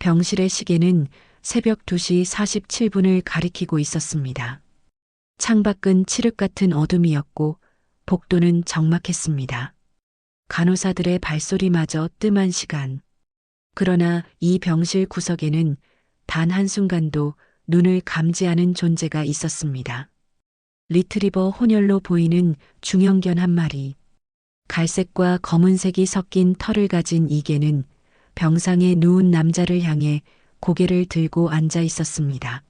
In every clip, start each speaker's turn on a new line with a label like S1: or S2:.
S1: 병실의 시계는 새벽 2시 47분을 가리키고 있었습니다. 창밖은 칠흑 같은 어둠이었고 복도는 적막했습니다. 간호사들의 발소리마저 뜸한 시간. 그러나 이 병실 구석에는 단 한순간도 눈을 감지하는 존재가 있었습니다. 리트리버 혼혈로 보이는 중형견 한 마리. 갈색과 검은색이 섞인 털을 가진 이 개는 병상에 누운 남자를 향해 고개를 들고 앉아 있었습니다.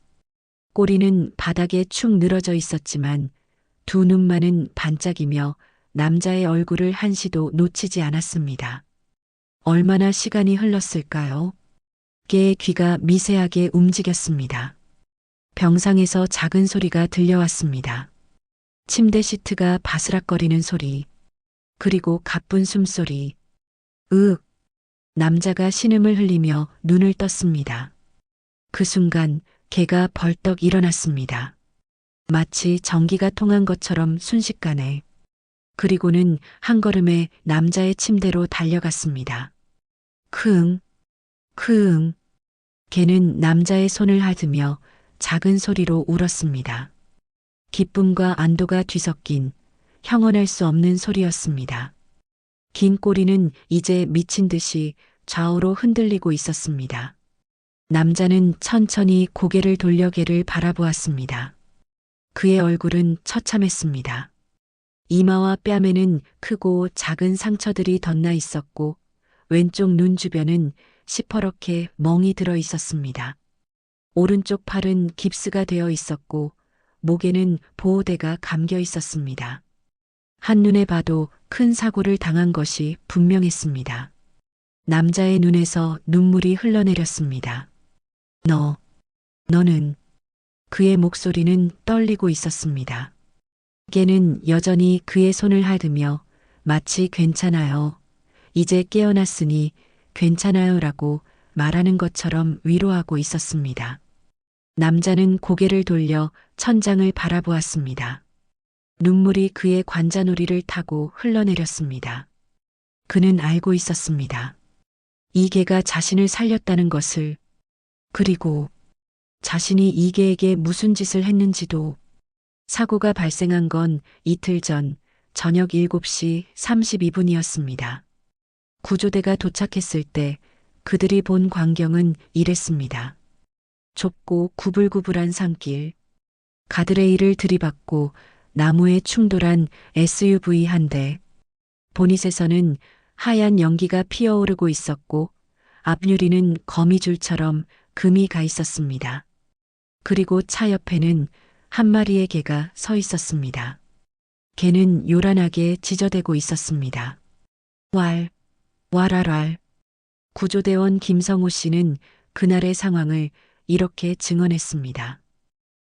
S1: 꼬리는 바닥에 축 늘어져 있었지만 두 눈만은 반짝이며 남자의 얼굴을 한시도 놓치지 않았습니다. 얼마나 시간이 흘렀을까요? 개의 귀가 미세하게 움직였습니다. 병상에서 작은 소리가 들려왔습니다. 침대 시트가 바스락거리는 소리, 그리고 가쁜 숨소리. 으윽! 남자가 신음을 흘리며 눈을 떴습니다. 그 순간 개가 벌떡 일어났습니다. 마치 전기가 통한 것처럼 순식간에. 그리고는 한 걸음에 남자의 침대로 달려갔습니다. 크응, 크응. 개는 남자의 손을 핥으며 작은 소리로 울었습니다. 기쁨과 안도가 뒤섞인 형언할 수 없는 소리였습니다. 긴 꼬리는 이제 미친 듯이 좌우로 흔들리고 있었습니다. 남자는 천천히 고개를 돌려 개를 바라보았습니다. 그의 얼굴은 처참했습니다. 이마와 뺨에는 크고 작은 상처들이 덧나 있었고 왼쪽 눈 주변은 시퍼렇게 멍이 들어 있었습니다. 오른쪽 팔은 깁스가 되어 있었고 목에는 보호대가 감겨 있었습니다. 한눈에 봐도 큰 사고를 당한 것이 분명했습니다. 남자의 눈에서 눈물이 흘러내렸습니다. 너는. 그의 목소리는 떨리고 있었습니다. 개는 여전히 그의 손을 핥으며 마치 괜찮아요. 이제 깨어났으니 괜찮아요라고 말하는 것처럼 위로하고 있었습니다. 남자는 고개를 돌려 천장을 바라보았습니다. 눈물이 그의 관자놀이를 타고 흘러내렸습니다. 그는 알고 있었습니다. 이 개가 자신을 살렸다는 것을, 그리고 자신이 이 개에게 무슨 짓을 했는지도. 사고가 발생한 건 이틀 전 저녁 7시 32분이었습니다. 구조대가 도착했을 때 그들이 본 광경은 이랬습니다. 좁고 구불구불한 산길, 가드레일을 들이받고 나무에 충돌한 SUV 한 대, 보닛에서는 하얀 연기가 피어오르고 있었고 앞유리는 거미줄처럼 금이 가 있었습니다. 그리고 차 옆에는 한 마리의 개가 서 있었습니다. 개는 요란하게 지저대고 있었습니다. 왈. 구조대원 김성호 씨는 그날의 상황을 이렇게 증언했습니다.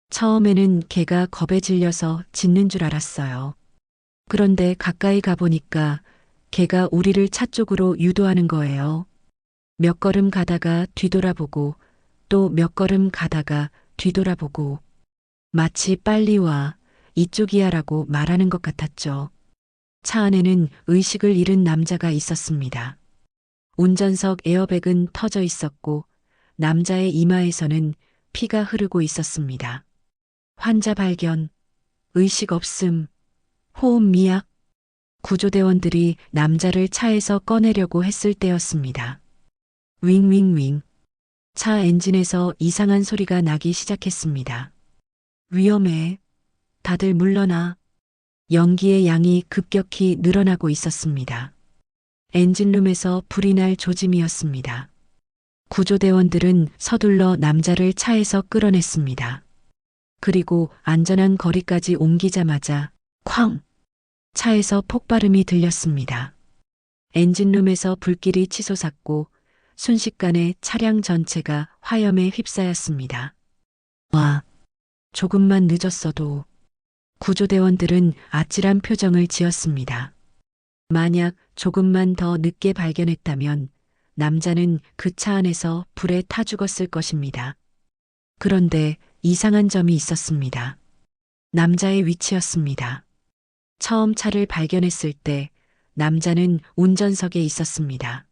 S1: 처음에는 개가 겁에 질려서 짖는 줄 알았어요. 그런데 가까이 가보니까 개가 우리를 차 쪽으로 유도하는 거예요. 몇 걸음 가다가 뒤돌아보고 또 몇 걸음 가다가 뒤돌아보고 마치 빨리 와, 이쪽이야라고 말하는 것 같았죠. 차 안에는 의식을 잃은 남자가 있었습니다. 운전석 에어백은 터져 있었고 남자의 이마에서는 피가 흐르고 있었습니다. 환자 발견, 의식 없음, 호흡 미약. 구조대원들이 남자를 차에서 꺼내려고 했을 때였습니다. 윙. 차 엔진에서 이상한 소리가 나기 시작했습니다. 위험해. 다들 물러나. 연기의 양이 급격히 늘어나고 있었습니다. 엔진룸에서 불이 날 조짐이었습니다. 구조대원들은 서둘러 남자를 차에서 끌어냈습니다. 그리고 안전한 거리까지 옮기자마자 쾅! 차에서 폭발음이 들렸습니다. 엔진룸에서 불길이 치솟았고 순식간에 차량 전체가 화염에 휩싸였습니다. 조금만 늦었어도. 구조대원들은 아찔한 표정을 지었습니다. 만약 조금만 더 늦게 발견했다면 남자는 그 차 안에서 불에 타 죽었을 것입니다. 그런데 이상한 점이 있었습니다. 남자의 위치였습니다. 처음 차를 발견했을 때 남자는 운전석에 있었습니다.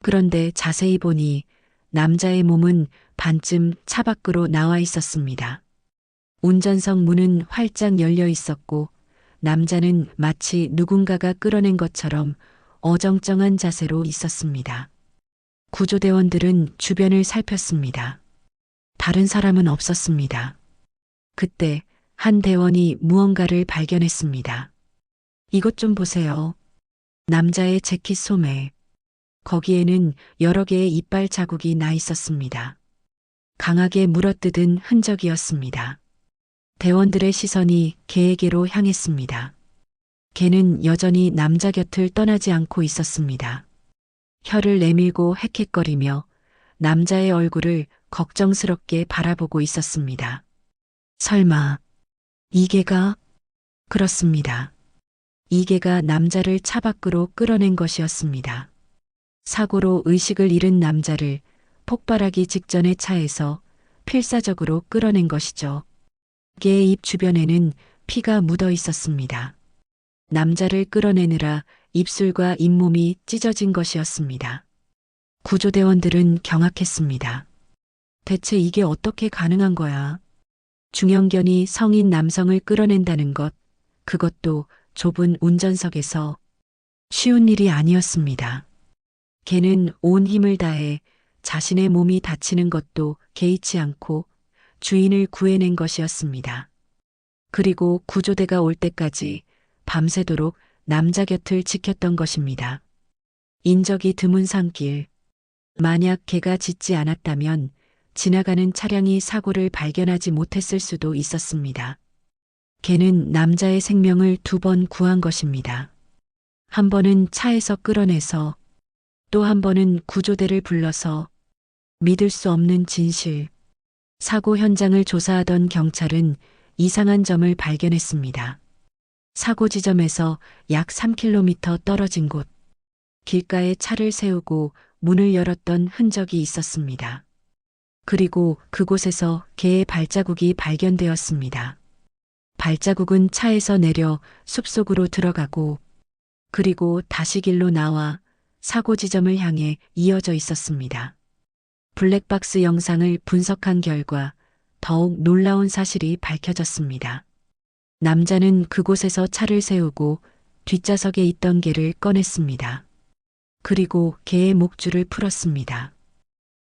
S1: 그런데 자세히 보니 남자의 몸은 반쯤 차 밖으로 나와 있었습니다. 운전석 문은 활짝 열려 있었고 남자는 마치 누군가가 끌어낸 것처럼 어정쩡한 자세로 있었습니다. 구조대원들은 주변을 살폈습니다. 다른 사람은 없었습니다. 그때 한 대원이 무언가를 발견했습니다. 이것 좀 보세요. 남자의 재킷 소매. 거기에는 여러 개의 이빨 자국이 나 있었습니다. 강하게 물어뜯은 흔적이었습니다. 대원들의 시선이 개에게로 향했습니다. 개는 여전히 남자 곁을 떠나지 않고 있었습니다. 혀를 내밀고 헥헥거리며 남자의 얼굴을 걱정스럽게 바라보고 있었습니다. 설마 이 개가? 그렇습니다. 이 개가 남자를 차 밖으로 끌어낸 것이었습니다. 사고로 의식을 잃은 남자를 폭발하기 직전의 차에서 필사적으로 끌어낸 것이죠. 개의 입 주변에는 피가 묻어 있었습니다. 남자를 끌어내느라 입술과 잇몸이 찢어진 것이었습니다. 구조대원들은 경악했습니다. 대체 이게 어떻게 가능한 거야? 중형견이 성인 남성을 끌어낸다는 것, 그것도 좁은 운전석에서 쉬운 일이 아니었습니다. 개는 온 힘을 다해 자신의 몸이 다치는 것도 개의치 않고 주인을 구해낸 것이었습니다. 그리고 구조대가 올 때까지 밤새도록 남자 곁을 지켰던 것입니다. 인적이 드문 산길. 만약 개가 짖지 않았다면 지나가는 차량이 사고를 발견하지 못했을 수도 있었습니다. 개는 남자의 생명을 2번 구한 것입니다. 한 번은 차에서 끌어내서 또 한 번은 구조대를 불러서 믿을 수 없는 진실. 사고 현장을 조사하던 경찰은 이상한 점을 발견했습니다. 사고 지점에서 약 3km 떨어진 곳. 길가에 차를 세우고 문을 열었던 흔적이 있었습니다. 그리고 그곳에서 개의 발자국이 발견되었습니다. 발자국은 차에서 내려 숲속으로 들어가고 그리고 다시 길로 나와 사고 지점을 향해 이어져 있었습니다. 블랙박스 영상을 분석한 결과 더욱 놀라운 사실이 밝혀졌습니다. 남자는 그곳에서 차를 세우고 뒷좌석에 있던 개를 꺼냈습니다. 그리고 개의 목줄을 풀었습니다.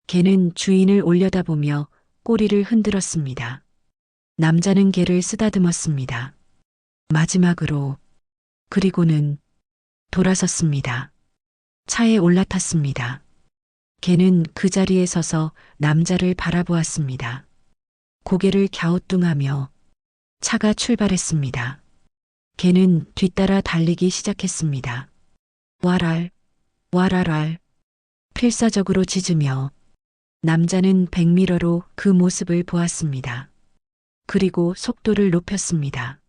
S1: 개는 주인을 올려다보며 꼬리를 흔들었습니다. 남자는 개를 쓰다듬었습니다. 마지막으로 그리고는 돌아섰습니다. 차에 올라탔습니다. 개는 그 자리에 서서 남자를 바라보았습니다. 고개를 갸우뚱하며 차가 출발했습니다. 개는 뒤따라 달리기 시작했습니다. 와랄, 와랄랄, 필사적으로 짖으며 남자는 백미러로 그 모습을 보았습니다. 그리고 속도를 높였습니다.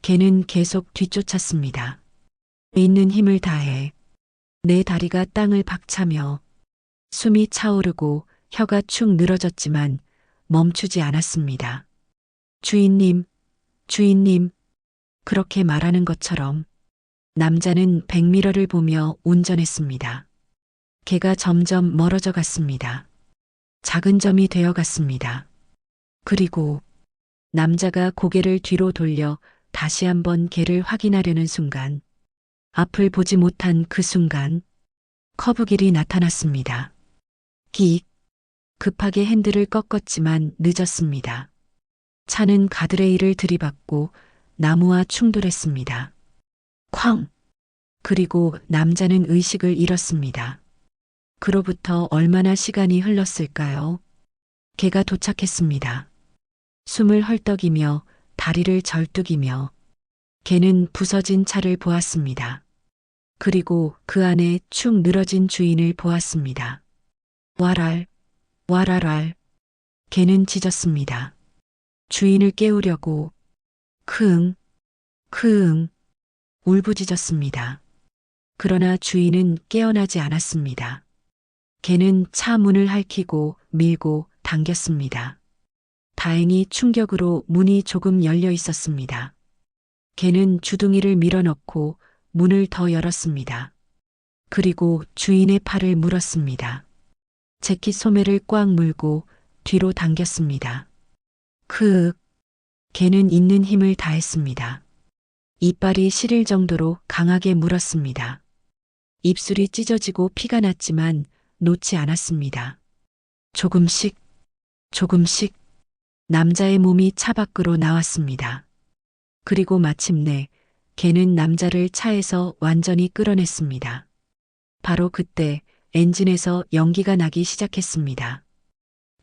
S1: 개는 계속 뒤쫓았습니다. 있는 힘을 다해 내 다리가 땅을 박차며 숨이 차오르고 혀가 축 늘어졌지만 멈추지 않았습니다. 주인님, 주인님, 그렇게 말하는 것처럼 남자는 백미러를 보며 운전했습니다. 개가 점점 멀어져 갔습니다. 작은 점이 되어 갔습니다. 그리고 남자가 고개를 뒤로 돌려 다시 한번 개를 확인하려는 순간, 앞을 보지 못한 그 순간 커브길이 나타났습니다. 끽. 급하게 핸들을 꺾었지만 늦었습니다. 차는 가드레일을 들이받고 나무와 충돌했습니다. 쾅! 그리고 남자는 의식을 잃었습니다. 그로부터 얼마나 시간이 흘렀을까요? 개가 도착했습니다. 숨을 헐떡이며 다리를 절뚝이며 개는 부서진 차를 보았습니다. 그리고 그 안에 축 늘어진 주인을 보았습니다. 와랄, 와랄랄. 개는 짖었습니다. 주인을 깨우려고 크응, 크응 울부짖었습니다. 그러나 주인은 깨어나지 않았습니다. 개는 차 문을 핥히고 밀고 당겼습니다. 다행히 충격으로 문이 조금 열려 있었습니다. 개는 주둥이를 밀어넣고 문을 더 열었습니다. 그리고 주인의 팔을 물었습니다. 재킷 소매를 꽉 물고 뒤로 당겼습니다. 개는 있는 힘을 다했습니다. 이빨이 시릴 정도로 강하게 물었습니다. 입술이 찢어지고 피가 났지만 놓지 않았습니다. 조금씩, 조금씩 남자의 몸이 차 밖으로 나왔습니다. 그리고 마침내 개는 남자를 차에서 완전히 끌어냈습니다. 바로 그때 엔진에서 연기가 나기 시작했습니다.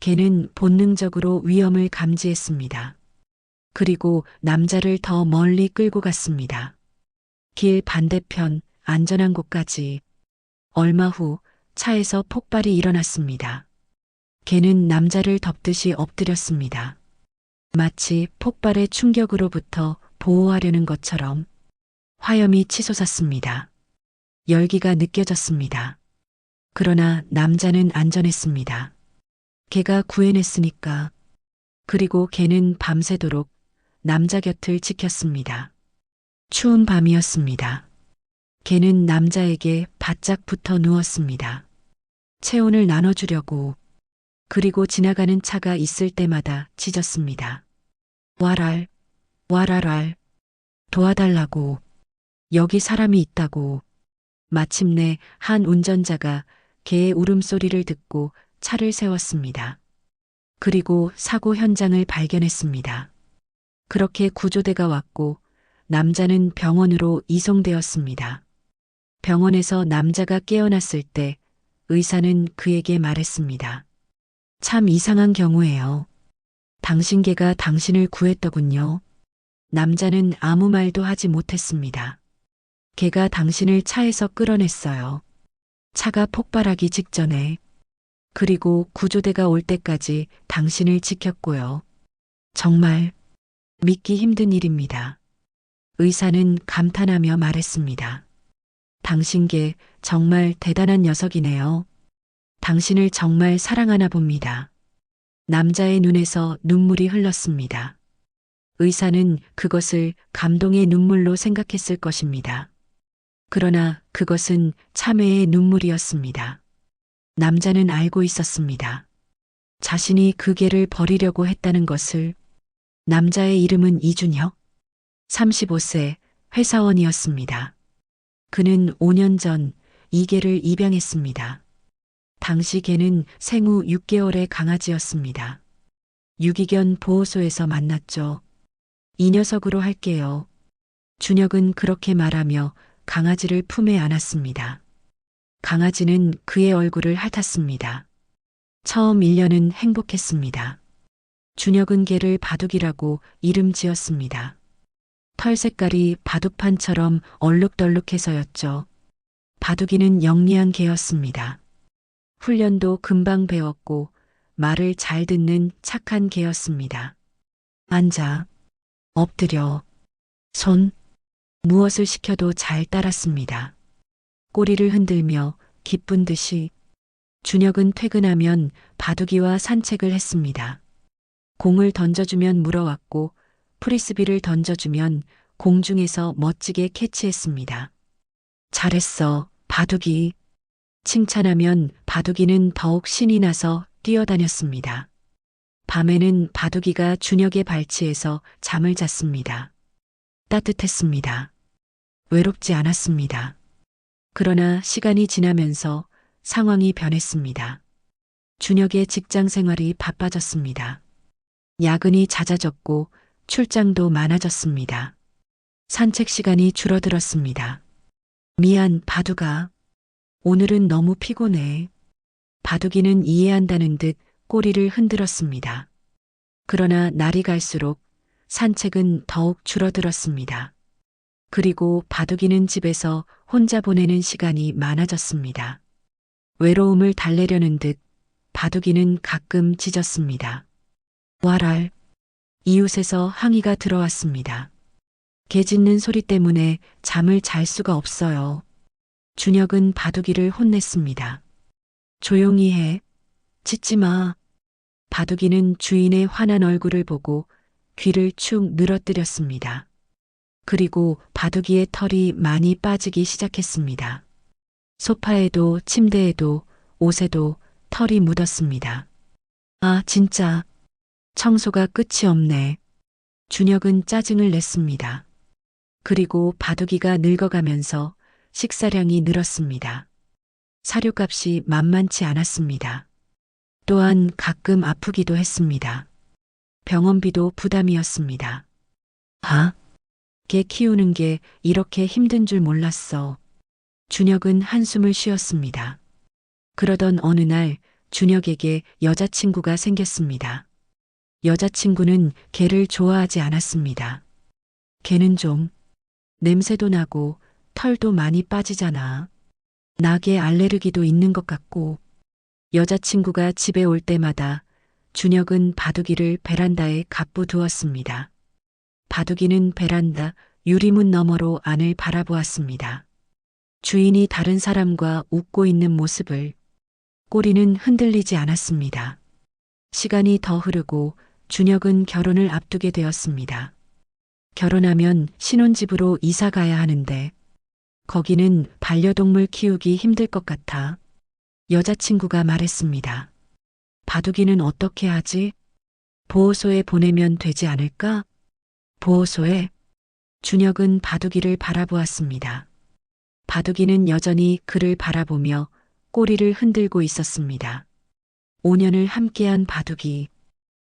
S1: 개는 본능적으로 위험을 감지했습니다. 그리고 남자를 더 멀리 끌고 갔습니다. 길 반대편 안전한 곳까지. 얼마 후 차에서 폭발이 일어났습니다. 개는 남자를 덮듯이 엎드렸습니다. 마치 폭발의 충격으로부터 보호하려는 것처럼. 화염이 치솟았습니다. 열기가 느껴졌습니다. 그러나 남자는 안전했습니다. 개가 구해냈으니까. 그리고 개는 밤새도록 남자 곁을 지켰습니다. 추운 밤이었습니다. 개는 남자에게 바짝 붙어 누웠습니다. 체온을 나눠주려고. 그리고 지나가는 차가 있을 때마다 짖었습니다. 와랄, 와랄랄. 도와달라고. 여기 사람이 있다고. 마침내 한 운전자가 개의 울음소리를 듣고 차를 세웠습니다. 그리고 사고 현장을 발견했습니다. 그렇게 구조대가 왔고 남자는 병원으로 이송되었습니다. 병원에서 남자가 깨어났을 때 의사는 그에게 말했습니다. 참 이상한 경우예요. 당신 개가 당신을 구했더군요. 남자는 아무 말도 하지 못했습니다. 개가 당신을 차에서 끌어냈어요. 차가 폭발하기 직전에. 그리고 구조대가 올 때까지 당신을 지켰고요. 정말 믿기 힘든 일입니다. 의사는 감탄하며 말했습니다. 당신 개 정말 대단한 녀석이네요. 당신을 정말 사랑하나 봅니다. 남자의 눈에서 눈물이 흘렀습니다. 의사는 그것을 감동의 눈물로 생각했을 것입니다. 그러나 그것은 참회의 눈물이었습니다. 남자는 알고 있었습니다. 자신이 그 개를 버리려고 했다는 것을. 남자의 이름은 이준혁, 35세 회사원이었습니다. 그는 5년 전 이 개를 입양했습니다. 당시 개는 생후 6개월의 강아지였습니다. 유기견 보호소에서 만났죠. 이 녀석으로 할게요. 준혁은 그렇게 말하며 강아지를 품에 안았습니다. 강아지는 그의 얼굴을 핥았습니다. 처음 1년은 행복했습니다. 준혁은 개를 바둑이라고 이름 지었습니다. 털 색깔이 바둑판처럼 얼룩덜룩해서였죠. 바둑이는 영리한 개였습니다. 훈련도 금방 배웠고 말을 잘 듣는 착한 개였습니다. 앉아, 엎드려, 손, 무엇을 시켜도 잘 따랐습니다. 꼬리를 흔들며 기쁜 듯이. 준혁은 퇴근하면 바둑이와 산책을 했습니다. 공을 던져주면 물어왔고 프리스비를 던져주면 공중에서 멋지게 캐치했습니다. 잘했어, 바둑이. 칭찬하면 바둑이는 더욱 신이 나서 뛰어다녔습니다. 밤에는 바둑이가 준혁의 발치에서 잠을 잤습니다. 따뜻했습니다. 외롭지 않았습니다. 그러나 시간이 지나면서 상황이 변했습니다. 준혁의 직장 생활이 바빠졌습니다. 야근이 잦아졌고 출장도 많아졌습니다. 산책 시간이 줄어들었습니다. 미안, 바둑아. 오늘은 너무 피곤해. 바둑이는 이해한다는 듯 꼬리를 흔들었습니다. 그러나 날이 갈수록 산책은 더욱 줄어들었습니다. 그리고 바둑이는 집에서 혼자 보내는 시간이 많아졌습니다. 외로움을 달래려는 듯 바둑이는 가끔 짖었습니다. 와랄. 이웃에서 항의가 들어왔습니다. 개 짖는 소리 때문에 잠을 잘 수가 없어요. 준혁은 바둑이를 혼냈습니다. 조용히 해. 짖지 마. 바둑이는 주인의 화난 얼굴을 보고 귀를 축 늘어뜨렸습니다. 그리고 바둑이의 털이 많이 빠지기 시작했습니다. 소파에도 침대에도 옷에도 털이 묻었습니다. 아, 진짜. 청소가 끝이 없네. 준혁은 짜증을 냈습니다. 그리고 바둑이가 늙어가면서 식사량이 늘었습니다. 사료값이 만만치 않았습니다. 또한 가끔 아프기도 했습니다. 병원비도 부담이었습니다. 아, 개 키우는 게 이렇게 힘든 줄 몰랐어. 준혁은 한숨을 쉬었습니다. 그러던 어느 날 준혁에게 여자친구가 생겼습니다. 여자친구는 개를 좋아하지 않았습니다. 개는 좀 냄새도 나고 털도 많이 빠지잖아. 낙에 알레르기도 있는 것 같고. 여자친구가 집에 올 때마다 준혁은 바둑이를 베란다에 갖고 두었습니다. 바둑이는 베란다 유리문 너머로 안을 바라보았습니다. 주인이 다른 사람과 웃고 있는 모습을. 꼬리는 흔들리지 않았습니다. 시간이 더 흐르고 준혁은 결혼을 앞두게 되었습니다. 결혼하면 신혼집으로 이사 가야 하는데 거기는 반려동물 키우기 힘들 것 같아. 여자친구가 말했습니다. 바둑이는 어떻게 하지? 보호소에 보내면 되지 않을까? 보호소에? 준혁은 바둑이를 바라보았습니다. 바둑이는 여전히 그를 바라보며 꼬리를 흔들고 있었습니다. 5년을 함께한 바둑이.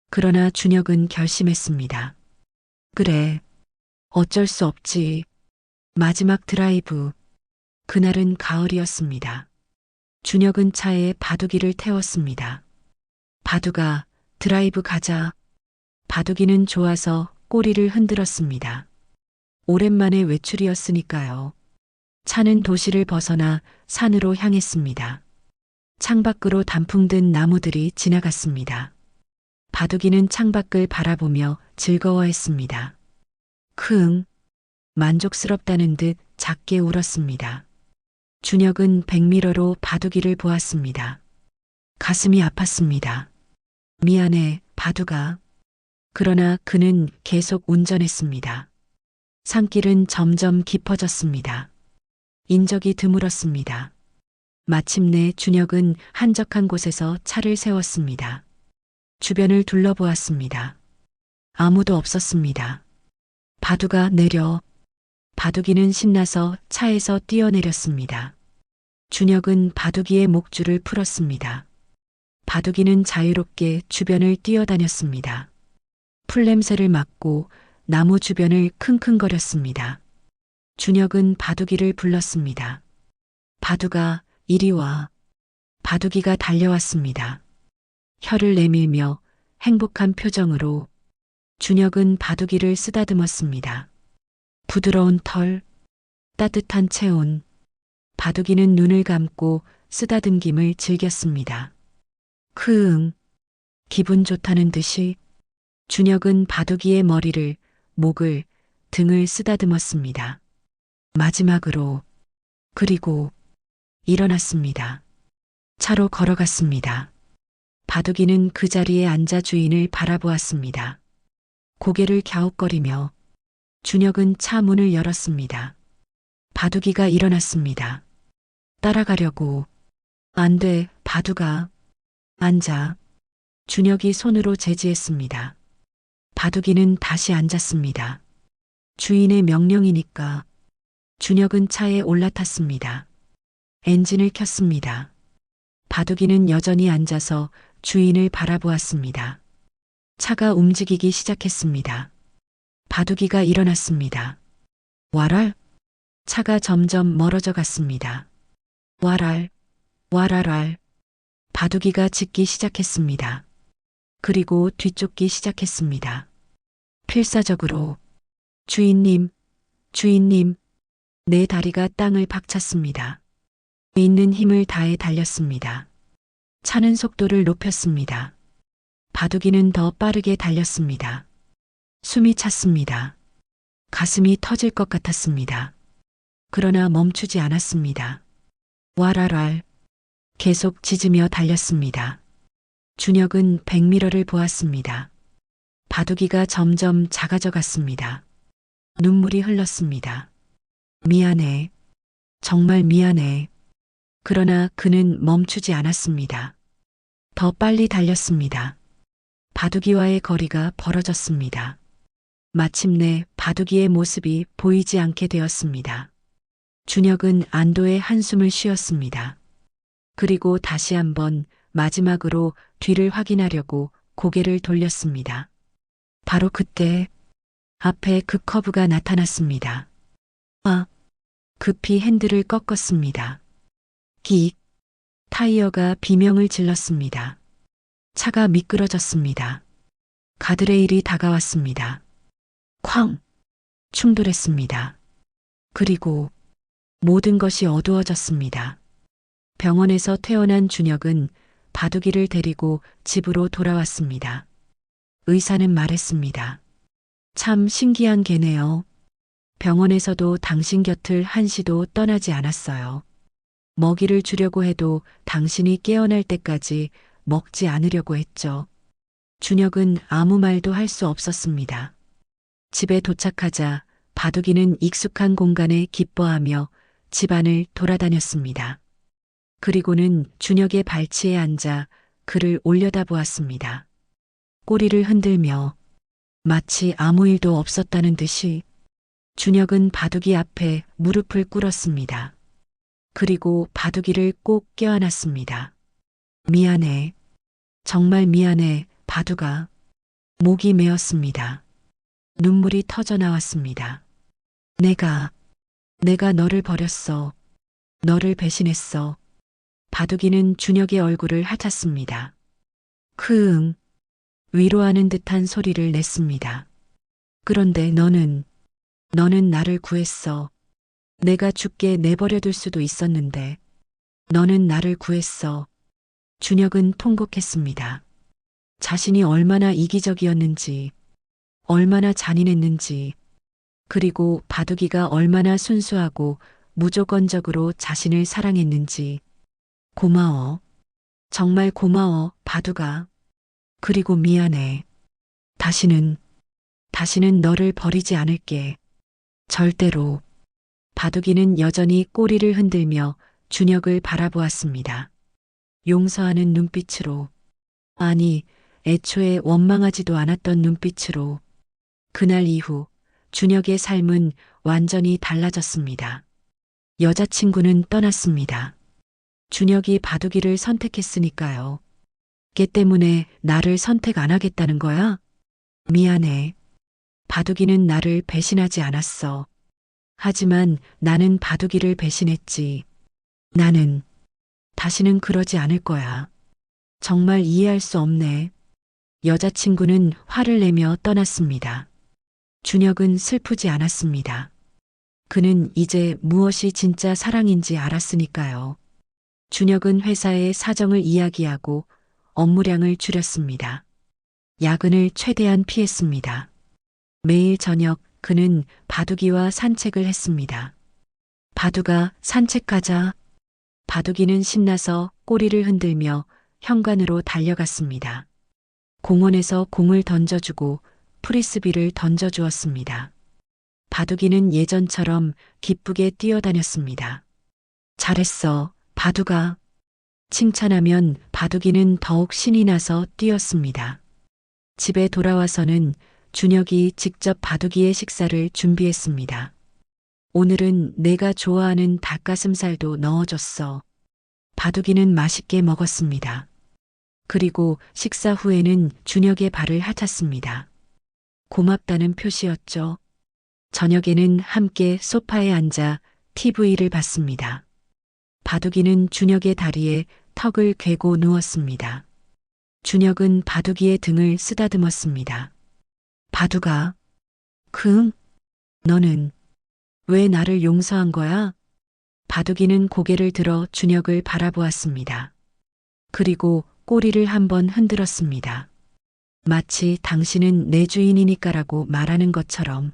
S1: 그러나 준혁은 결심했습니다. 그래. 어쩔 수 없지. 마지막 드라이브. 그날은 가을이었습니다. 준혁은 차에 바둑이를 태웠습니다. 바둑아, 드라이브 가자. 바둑이는 좋아서 꼬리를 흔들었습니다. 오랜만에 외출이었으니까요. 차는 도시를 벗어나 산으로 향했습니다. 창밖으로 단풍 든 나무들이 지나갔습니다. 바둑이는 창밖을 바라보며 즐거워했습니다. 크응, 만족스럽다는 듯 작게 울었습니다. 준혁은 백미러로 바둑이를 보았습니다. 가슴이 아팠습니다. 미안해, 바둑아. 그러나 그는 계속 운전했습니다. 산길은 점점 깊어졌습니다. 인적이 드물었습니다. 마침내 준혁은 한적한 곳에서 차를 세웠습니다. 주변을 둘러보았습니다. 아무도 없었습니다. 바둑아, 내려. 바둑이는 신나서 차에서 뛰어내렸습니다. 준혁은 바둑이의 목줄을 풀었습니다. 바둑이는 자유롭게 주변을 뛰어다녔습니다. 풀냄새를 맡고 나무 주변을 킁킁거렸습니다. 준혁은 바둑이를 불렀습니다. 바둑아, 이리 와. 바둑이가 달려왔습니다. 혀를 내밀며 행복한 표정으로. 준혁은 바둑이를 쓰다듬었습니다. 부드러운 털, 따뜻한 체온. 바둑이는 눈을 감고 쓰다듬김을 즐겼습니다. 크응, 기분 좋다는 듯이. 준혁은 바둑이의 머리를, 목을, 등을 쓰다듬었습니다. 마지막으로. 그리고 일어났습니다. 차로 걸어갔습니다. 바둑이는 그 자리에 앉아 주인을 바라보았습니다. 고개를 갸웃거리며. 준혁은 차 문을 열었습니다. 바둑이가 일어났습니다. 따라가려고. 안 돼, 바둑아. 앉아. 준혁이 손으로 제지했습니다. 바둑이는 다시 앉았습니다. 주인의 명령이니까. 준혁은 차에 올라탔습니다. 엔진을 켰습니다. 바둑이는 여전히 앉아서 주인을 바라보았습니다. 차가 움직이기 시작했습니다. 바둑이가 일어났습니다. 와랄? 차가 점점 멀어져 갔습니다. 와랄, 와랄랄. 바둑이가 짖기 시작했습니다. 그리고 뒤쫓기 시작했습니다. 필사적으로. 주인님, 주인님. 내 다리가 땅을 박찼습니다. 있는 힘을 다해 달렸습니다. 차는 속도를 높였습니다. 바둑이는 더 빠르게 달렸습니다. 숨이 찼습니다. 가슴이 터질 것 같았습니다. 그러나 멈추지 않았습니다. 와랄랄. 계속 짖으며 달렸습니다. 준혁은 백미러를 보았습니다. 바둑이가 점점 작아져 갔습니다. 눈물이 흘렀습니다. 미안해. 정말 미안해. 그러나 그는 멈추지 않았습니다. 더 빨리 달렸습니다. 바둑이와의 거리가 벌어졌습니다. 마침내 바둑이의 모습이 보이지 않게 되었습니다. 준혁은 안도의 한숨을 쉬었습니다. 그리고 다시 한번 마지막으로 뒤를 확인하려고 고개를 돌렸습니다. 바로 그때 앞에 그 커브가 나타났습니다. 급히 핸들을 꺾었습니다. 끽! 타이어가 비명을 질렀습니다. 차가 미끄러졌습니다. 가드레일이 다가왔습니다. 쾅! 충돌했습니다. 그리고 모든 것이 어두워졌습니다. 병원에서 퇴원한 준혁은 바둑이를 데리고 집으로 돌아왔습니다. 의사는 말했습니다. 참 신기한 개네요. 병원에서도 당신 곁을 한시도 떠나지 않았어요. 먹이를 주려고 해도 당신이 깨어날 때까지 먹지 않으려고 했죠. 준혁은 아무 말도 할 수 없었습니다. 집에 도착하자 바둑이는 익숙한 공간에 기뻐하며 집안을 돌아다녔습니다. 그리고는 준혁의 발치에 앉아 그를 올려다보았습니다. 꼬리를 흔들며 마치 아무 일도 없었다는 듯이 준혁은 바둑이 앞에 무릎을 꿇었습니다. 그리고 바둑이를 꼭 껴안았습니다. 미안해. 정말 미안해, 바둑아. 목이 메었습니다. 눈물이 터져 나왔습니다. 내가 너를 버렸어. 너를 배신했어. 바둑이는 준혁의 얼굴을 핥았습니다. 크응. 위로하는 듯한 소리를 냈습니다. 그런데 너는 나를 구했어. 내가 죽게 내버려둘 수도 있었는데 너는 나를 구했어. 준혁은 통곡했습니다. 자신이 얼마나 이기적이었는지, 얼마나 잔인했는지, 그리고 바둑이가 얼마나 순수하고 무조건적으로 자신을 사랑했는지. 고마워. 정말 고마워, 바둑아. 그리고 미안해. 다시는 너를 버리지 않을게. 절대로. 바둑이는 여전히 꼬리를 흔들며 준혁을 바라보았습니다. 용서하는 눈빛으로. 아니, 애초에 원망하지도 않았던 눈빛으로. 그날 이후 준혁의 삶은 완전히 달라졌습니다. 여자친구는 떠났습니다. 준혁이 바둑이를 선택했으니까요. 걔 때문에 나를 선택 안 하겠다는 거야? 미안해. 바둑이는 나를 배신하지 않았어. 하지만 나는 바둑이를 배신했지. 나는 다시는 그러지 않을 거야. 정말 이해할 수 없네. 여자친구는 화를 내며 떠났습니다. 준혁은 슬프지 않았습니다. 그는 이제 무엇이 진짜 사랑인지 알았으니까요. 준혁은 회사에 사정을 이야기하고 업무량을 줄였습니다. 야근을 최대한 피했습니다. 매일 저녁 그는 바둑이와 산책을 했습니다. 바둑아, 산책 가자. 바둑이는 신나서 꼬리를 흔들며 현관으로 달려갔습니다. 공원에서 공을 던져주고 프리스비를 던져주었습니다. 바둑이는 예전처럼 기쁘게 뛰어다녔습니다. 잘했어, 바둑아. 칭찬하면 바둑이는 더욱 신이 나서 뛰었습니다. 집에 돌아와서는 준혁이 직접 바둑이의 식사를 준비했습니다. 오늘은 내가 좋아하는 닭가슴살도 넣어줬어. 바둑이는 맛있게 먹었습니다. 그리고 식사 후에는 준혁의 발을 핥았습니다. 고맙다는 표시였죠. 저녁에는 함께 소파에 앉아 TV를 봤습니다. 바둑이는 준혁의 다리에 턱을 괴고 누웠습니다. 준혁은 바둑이의 등을 쓰다듬었습니다. 바둑아, 너는 왜 나를 용서한 거야? 바둑이는 고개를 들어 준혁을 바라보았습니다. 그리고 꼬리를 한번 흔들었습니다. 마치 당신은 내 주인이니까라고 말하는 것처럼.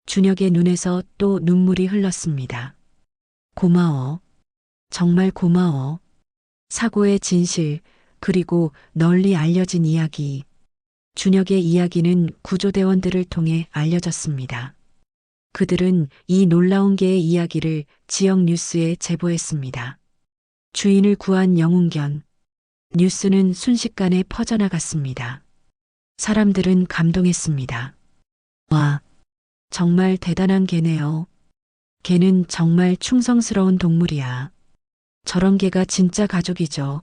S1: 준혁의 눈에서 또 눈물이 흘렀습니다. 고마워. 정말 고마워. 사고의 진실, 그리고 널리 알려진 이야기. 준혁의 이야기는 구조대원들을 통해 알려졌습니다. 그들은 이 놀라운 개의 이야기를 지역 뉴스에 제보했습니다. 주인을 구한 영웅견. 뉴스는 순식간에 퍼져나갔습니다. 사람들은 감동했습니다. 와, 정말 대단한 개네요. 개는 정말 충성스러운 동물이야. 저런 개가 진짜 가족이죠.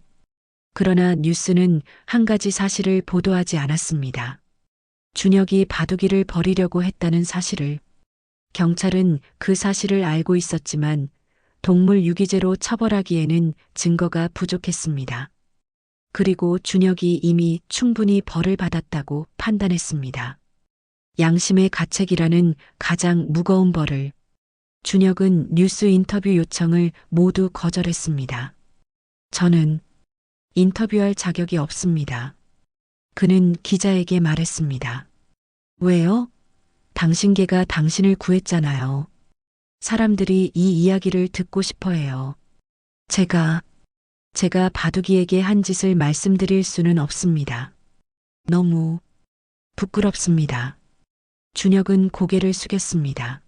S1: 그러나 뉴스는 한 가지 사실을 보도하지 않았습니다. 준혁이 바둑이를 버리려고 했다는 사실을. 경찰은 그 사실을 알고 있었지만 동물 유기죄로 처벌하기에는 증거가 부족했습니다. 그리고 준혁이 이미 충분히 벌을 받았다고 판단했습니다. 양심의 가책이라는 가장 무거운 벌을. 준혁은 뉴스 인터뷰 요청을 모두 거절했습니다. 저는 인터뷰할 자격이 없습니다. 그는 기자에게 말했습니다. 왜요? 당신 개가 당신을 구했잖아요. 사람들이 이 이야기를 듣고 싶어 해요. 제가 바둑이에게 한 짓을 말씀드릴 수는 없습니다. 너무 부끄럽습니다. 준혁은 고개를 숙였습니다.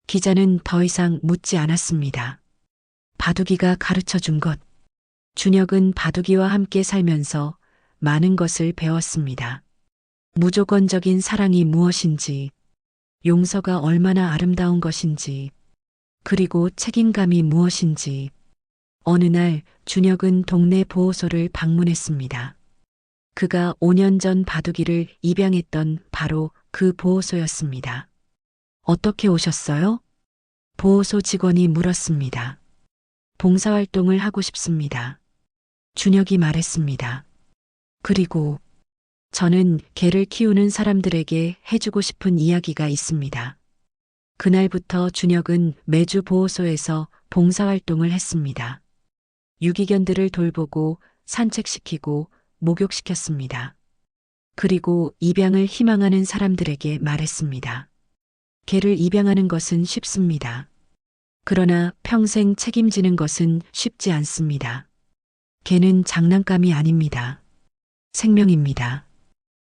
S1: 기자는 더 이상 묻지 않았습니다. 바둑이가 가르쳐 준 것. 준혁은 바둑이와 함께 살면서 많은 것을 배웠습니다. 무조건적인 사랑이 무엇인지, 용서가 얼마나 아름다운 것인지, 그리고 책임감이 무엇인지. 어느 날 준혁은 동네 보호소를 방문했습니다. 그가 5년 전 바둑이를 입양했던 바로 그 보호소였습니다. 어떻게 오셨어요? 보호소 직원이 물었습니다. 봉사활동을 하고 싶습니다. 준혁이 말했습니다. 그리고 저는 개를 키우는 사람들에게 해주고 싶은 이야기가 있습니다. 그날부터 준혁은 매주 보호소에서 봉사활동을 했습니다. 유기견들을 돌보고 산책시키고 목욕시켰습니다. 그리고 입양을 희망하는 사람들에게 말했습니다. 개를 입양하는 것은 쉽습니다. 그러나 평생 책임지는 것은 쉽지 않습니다. 개는 장난감이 아닙니다. 생명입니다.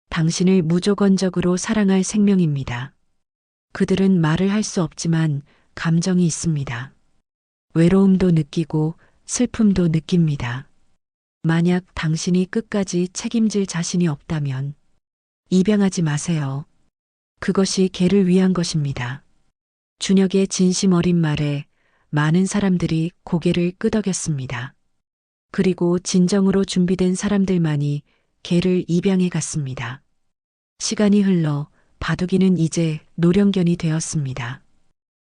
S1: 당신을 무조건적으로 사랑할 생명입니다. 그들은 말을 할 수 없지만 감정이 있습니다. 외로움도 느끼고 슬픔도 느낍니다. 만약 당신이 끝까지 책임질 자신이 없다면 입양하지 마세요. 그것이 개를 위한 것입니다. 준혁의 진심 어린 말에 많은 사람들이 고개를 끄덕였습니다. 그리고 진정으로 준비된 사람들만이 개를 입양해 갔습니다. 시간이 흘러 바둑이는 이제 노령견이 되었습니다.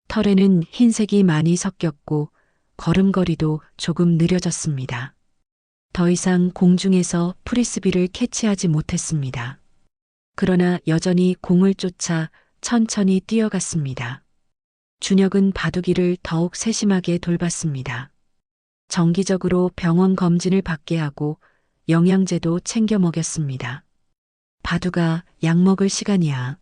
S1: 털에는 흰색이 많이 섞였고 걸음걸이도 조금 느려졌습니다. 더 이상 공중에서 프리스비를 캐치하지 못했습니다. 그러나 여전히 공을 쫓아 천천히 뛰어갔습니다. 준혁은 바둑이를 더욱 세심하게 돌봤습니다. 정기적으로 병원 검진을 받게 하고 영양제도 챙겨 먹였습니다. 바둑아, 약 먹을 시간이야.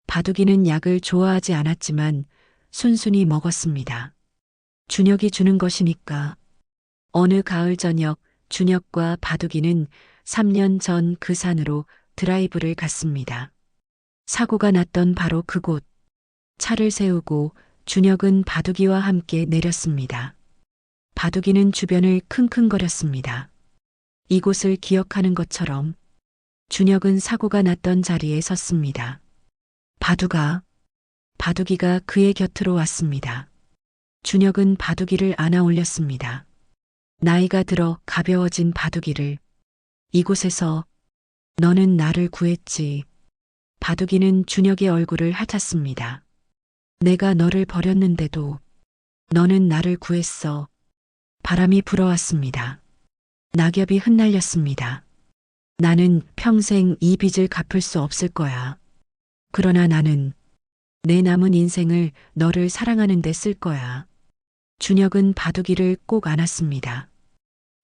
S1: 바둑이는 약을 좋아하지 않았지만 순순히 먹었습니다. 준혁이 주는 것이니까. 어느 가을 저녁 준혁과 바둑이는 3년 전 그 산으로 드라이브를 갔습니다. 사고가 났던 바로 그곳. 차를 세우고 준혁은 바둑이와 함께 내렸습니다. 바둑이는 주변을 킁킁거렸습니다. 이곳을 기억하는 것처럼. 준혁은 사고가 났던 자리에 섰습니다. 바둑이가 그의 곁으로 왔습니다. 준혁은 바둑이를 안아 올렸습니다. 나이가 들어 가벼워진 바둑이를. 이곳에서 너는 나를 구했지. 바둑이는 준혁의 얼굴을 핥았습니다. 내가 너를 버렸는데도 너는 나를 구했어. 바람이 불어왔습니다. 낙엽이 흩날렸습니다. 나는 평생 이 빚을 갚을 수 없을 거야. 그러나 나는 내 남은 인생을 너를 사랑하는 데 쓸 거야. 준혁은 바둑이를 꼭 안았습니다.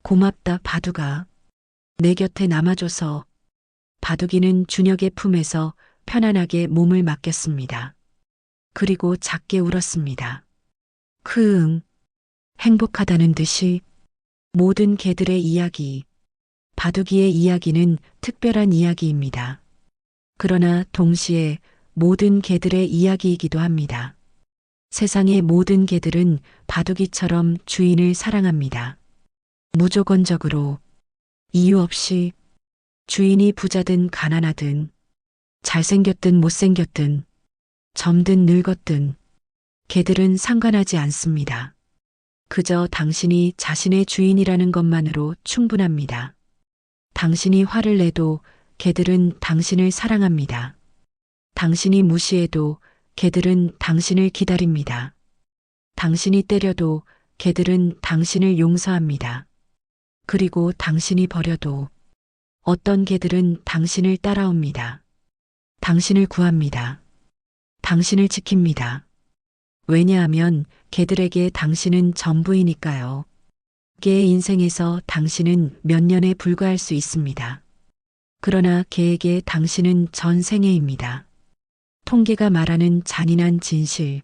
S1: 고맙다, 바둑아. 내 곁에 남아줘서. 바둑이는 준혁의 품에서 편안하게 몸을 맡겼습니다. 그리고 작게 울었습니다. 행복하다는 듯이. 모든 개들의 이야기. 바둑이의 이야기는 특별한 이야기입니다. 그러나 동시에 모든 개들의 이야기이기도 합니다. 세상의 모든 개들은 바둑이처럼 주인을 사랑합니다. 무조건적으로. 이유 없이 주인이 부자든 가난하든 잘생겼든 못생겼든 젊든 늙었든 개들은 상관하지 않습니다. 그저 당신이 자신의 주인이라는 것만으로 충분합니다. 당신이 화를 내도 개들은 당신을 사랑합니다. 당신이 무시해도 개들은 당신을 기다립니다. 당신이 때려도 개들은 당신을 용서합니다. 그리고 당신이 버려도 어떤 개들은 당신을 따라옵니다. 당신을 구합니다. 당신을 지킵니다. 왜냐하면 개들에게 당신은 전부이니까요. 개의 인생에서 당신은 몇 년에 불과할 수 있습니다. 그러나 개에게 당신은 전생애입니다. 통계가 말하는 잔인한 진실.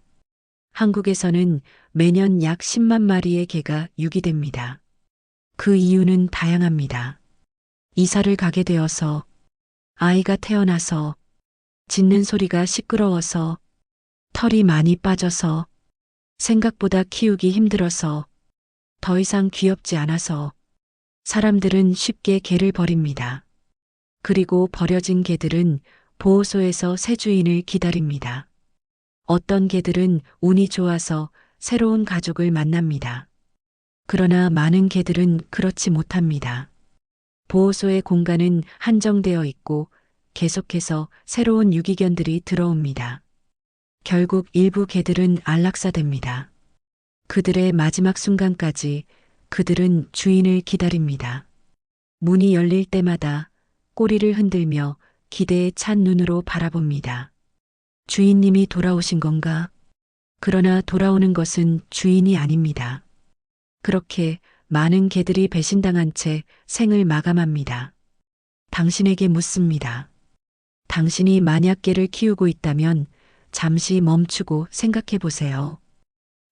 S1: 한국에서는 매년 약 10만 마리의 개가 유기됩니다. 그 이유는 다양합니다. 이사를 가게 되어서, 아이가 태어나서, 짖는 소리가 시끄러워서, 털이 많이 빠져서, 생각보다 키우기 힘들어서, 더 이상 귀엽지 않아서, 사람들은 쉽게 개를 버립니다. 그리고 버려진 개들은 보호소에서 새 주인을 기다립니다. 어떤 개들은 운이 좋아서 새로운 가족을 만납니다. 그러나 많은 개들은 그렇지 못합니다. 보호소의 공간은 한정되어 있고 계속해서 새로운 유기견들이 들어옵니다. 결국 일부 개들은 안락사됩니다. 그들의 마지막 순간까지 그들은 주인을 기다립니다. 문이 열릴 때마다 꼬리를 흔들며 기대에 찬 눈으로 바라봅니다. 주인님이 돌아오신 건가? 그러나 돌아오는 것은 주인이 아닙니다. 그렇게 많은 개들이 배신당한 채 생을 마감합니다. 당신에게 묻습니다. 당신이 만약 개를 키우고 있다면 잠시 멈추고 생각해 보세요.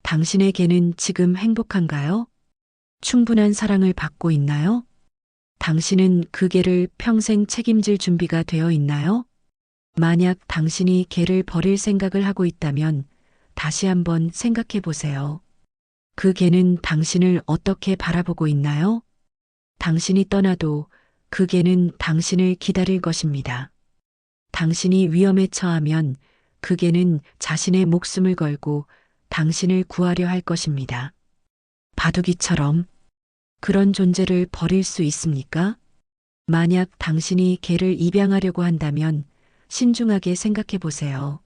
S1: 당신의 개는 지금 행복한가요? 충분한 사랑을 받고 있나요? 당신은 그 개를 평생 책임질 준비가 되어 있나요? 만약 당신이 개를 버릴 생각을 하고 있다면 다시 한번 생각해 보세요. 그 개는 당신을 어떻게 바라보고 있나요? 당신이 떠나도 그 개는 당신을 기다릴 것입니다. 당신이 위험에 처하면 그 개는 자신의 목숨을 걸고 당신을 구하려 할 것입니다. 바둑이처럼 그런 존재를 버릴 수 있습니까? 만약 당신이 개를 입양하려고 한다면 신중하게 생각해 보세요.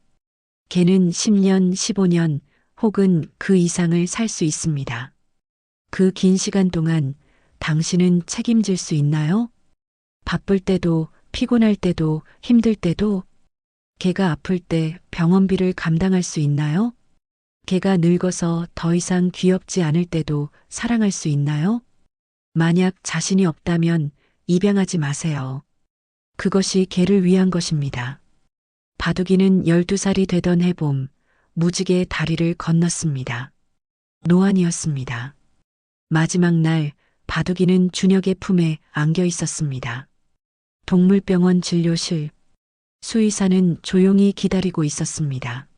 S1: 개는 10년, 15년 혹은 그 이상을 살 수 있습니다. 그 긴 시간 동안 당신은 책임질 수 있나요? 바쁠 때도, 피곤할 때도, 힘들 때도, 개가 아플 때 병원비를 감당할 수 있나요? 개가 늙어서 더 이상 귀엽지 않을 때도 사랑할 수 있나요? 만약 자신이 없다면 입양하지 마세요. 그것이 개를 위한 것입니다. 바둑이는 12살이 되던 해봄, 무지개의 다리를 건넜습니다. 노안이었습니다. 마지막 날 바둑이는 준혁의 품에 안겨 있었습니다. 동물병원 진료실, 수의사는 조용히 기다리고 있었습니다.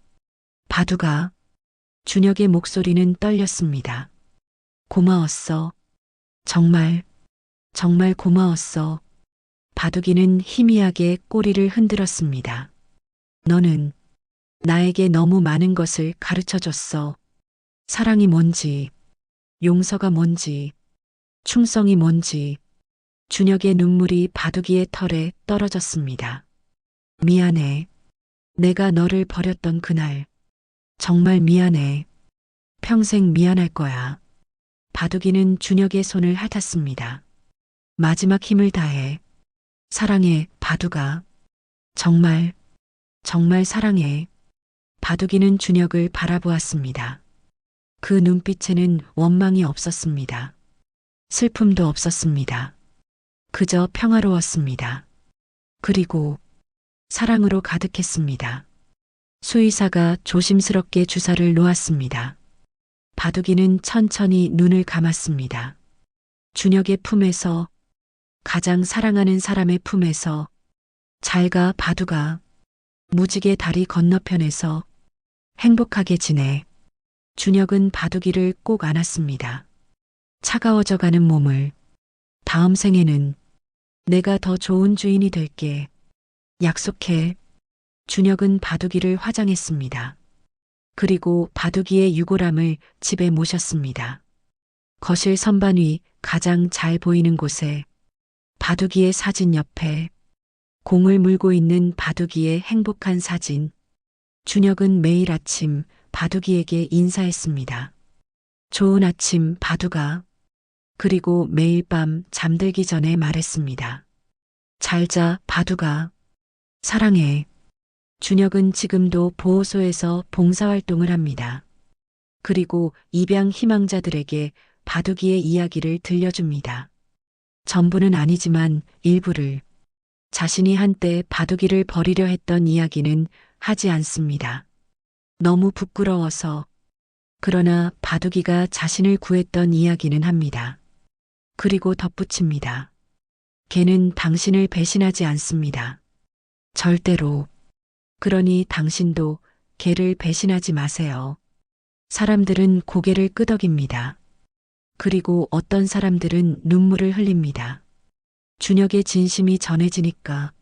S1: 바둑아, 준혁의 목소리는 떨렸습니다. 고마웠어. 정말, 정말 고마웠어. 바둑이는 희미하게 꼬리를 흔들었습니다. 너는 나에게 너무 많은 것을 가르쳐 줬어. 사랑이 뭔지, 용서가 뭔지, 충성이 뭔지. 준혁의 눈물이 바둑이의 털에 떨어졌습니다. 미안해. 내가 너를 버렸던 그날. 정말 미안해. 평생 미안할 거야. 바둑이는 준혁의 손을 핥았습니다. 마지막 힘을 다해. 사랑해, 바둑아. 정말, 정말 사랑해. 바둑이는 준혁을 바라보았습니다. 그 눈빛에는 원망이 없었습니다. 슬픔도 없었습니다. 그저 평화로웠습니다. 그리고 사랑으로 가득했습니다. 수의사가 조심스럽게 주사를 놓았습니다. 바둑이는 천천히 눈을 감았습니다. 준혁의 품에서, 가장 사랑하는 사람의 품에서, 잘가 바둑아. 무지개 다리 건너편에서 행복하게 지내. 준혁은 바둑이를 꼭 안았습니다. 차가워져가는 몸을. 다음 생에는 내가 더 좋은 주인이 될게. 약속해. 준혁은 바둑이를 화장했습니다. 그리고 바둑이의 유골함을 집에 모셨습니다. 거실 선반 위 가장 잘 보이는 곳에 바둑이의 사진 옆에 공을 물고 있는 바둑이의 행복한 사진. 준혁은 매일 아침 바둑이에게 인사했습니다. 좋은 아침, 바둑아. 그리고 매일 밤 잠들기 전에 말했습니다. 잘 자, 바둑아. 사랑해. 준혁은 지금도 보호소에서 봉사활동을 합니다. 그리고 입양 희망자들에게 바둑이의 이야기를 들려줍니다. 전부는 아니지만 일부를. 자신이 한때 바둑이를 버리려 했던 이야기는 하지 않습니다. 너무 부끄러워서. 그러나 바둑이가 자신을 구했던 이야기는 합니다. 그리고 덧붙입니다. 걔는 당신을 배신하지 않습니다. 절대로. 그러니 당신도 걔를 배신하지 마세요. 사람들은 고개를 끄덕입니다. 그리고 어떤 사람들은 눈물을 흘립니다. 준혁의 진심이 전해지니까